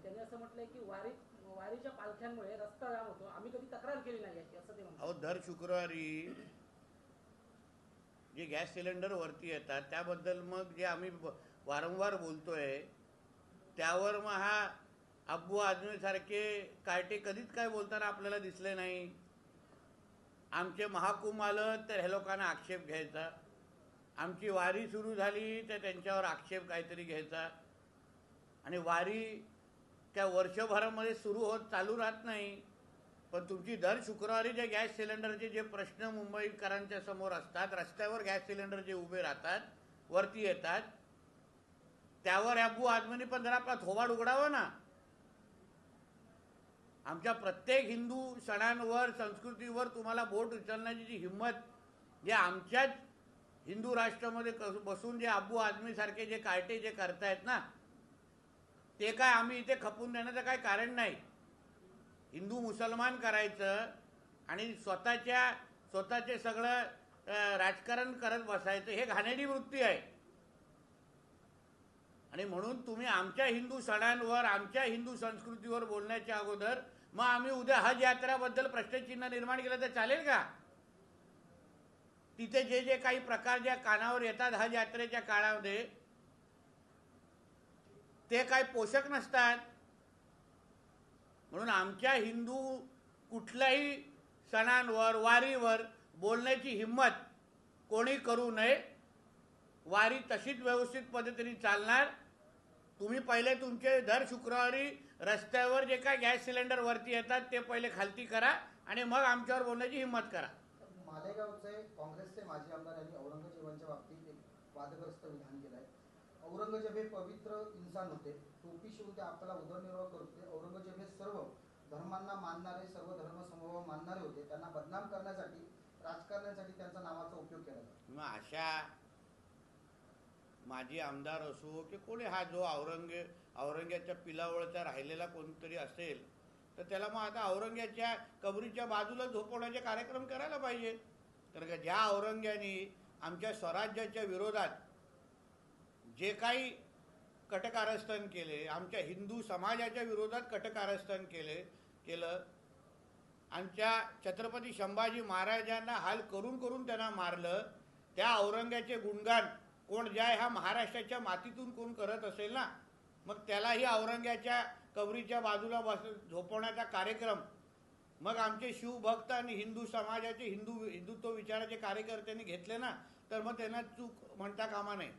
त्यांनी असं म्हटलंय की वारीच्या पालख्यांमुळे रस्ता जाम होतो, आम्ही कधी तक्रार केली नाही याची, असं ते म्हणतात. अहो, दर शुक्रवारी जे गॅस सिलेंडर वरती येतात त्याबद्दल मग जे आम्ही वारंवार बोलतोय त्यावर मग हा अब्बू आझमी सारखे कार्टे कधीच काय बोलताना आपल्याला दिसले नाही. आमचे महाकुंभ आलं तर ह्या लोकांना आक्षेप घ्यायचा, आमची वारी सुरू झाली तर त्यांच्यावर आक्षेप काहीतरी घ्यायचा. आणि वारी त्या वर्षभरामध्ये सुरू होत चालू राहत नाही. पण तुमची दर शुक्रवारी जे गॅस सिलेंडरचे जे प्रश्न मुंबईकरांच्या समोर असतात, रस्त्यावर गॅस सिलेंडर जे उभे राहतात, वरती येतात, त्यावर अब्बू आझमींनी पण जरा आपला थोबाड उघडावा ना. आमच्या प्रत्येक हिंदू सणांवर, संस्कृतीवर तुम्हाला बोट उचलण्याची जी हिंमत जे आमच्याच हिंदू राष्ट्रामध्ये बसून जे अब्बू आझमी सारखे जे कार्टे जे करतायत ना, ते काय आम्ही इथे खपून देण्याचं काय कारण नाही. हिंदू मुसलमान करायचं आणि स्वतःचे सगळं राजकारण करत बसायचं, हे घाणेरडी वृत्ती आहे. आणि म्हणून तुम्ही आमच्या हिंदू सणांवर, आमच्या हिंदू संस्कृतीवर बोलण्याच्या अगोदर मग आम्ही उद्या हज यात्रेबद्दल प्रश्नचिन्ह निर्माण केलं तर चालेल का? तिथे जे जे काही प्रकार ज्या कानावर येतात हज यात्रेच्या काळामध्ये, ते काय पोषक नसतात. म्हणून आमच्या हिंदू कुठल्याही सणांवर, वारीवर बोलण्याची हिंमत कोणी करू नये. वारी तशीच व्यवस्थित पद्धतीने चालणार. तुम्ही पहिले तुमचे दर शुक्रवारी रस्त्यावर जे काय गॅस सिलेंडर वरती येतात ते पहिले खालती करा आणि मग आमच्यावर बोलण्याची हिंमत करा. मालेगावचे काँग्रेसचे माजी आमदार यांनी औरंगजेबांच्या बाबतीत एक वादग्रस्त विधान केलं आहे. औरंगजेब हे पवित्र इंसान होते, टोपी शिवून ते आपल्याला उदरनिर्वाह करत होते. औरंगजेब हे सर्व धर्मांना मानणारे, सर्व धर्म समभाव मानणारे होते. त्यांना बदनाम करण्यासाठी, राजकारण्यासाठी त्यांचा नावाचा उपयोग केला जातो. मग अशा माजी आमदार असो की कोणी, हा जो औरंग्याच्या पिलावळचा राहिलेला कोणतरी असेल तर त्याला मग आता औरंग्याच्या कबरीच्या बाजूला झोपवण्याचे कार्यक्रम करायला पाहिजे. कारण का ज्या औरंग्याने आमच्या स्वराज्याच्या विरोधात जे काही कटकारस्थान केले, आमच्या हिंदू समाजाच्या विरोधात कटकारस्थान केलं, आमच्या छत्रपती संभाजी महाराजांना हाल करून करून त्यांना मारलं, त्या औरंग्याचे गुणगान कोण ज्या ह्या महाराष्ट्राच्या मातीतून कोण करत असेल ना, मग त्यालाही औरंग्याच्या कबरीच्या बाजूला झोपवण्याचा कार्यक्रम मग आमचे शिवभक्त आणि हिंदू समाजाचे हिंदुत्व विचाराचे कार्यकर्त्यांनी घेतले ना, तर मग त्यांना चूक म्हणता कामा नये.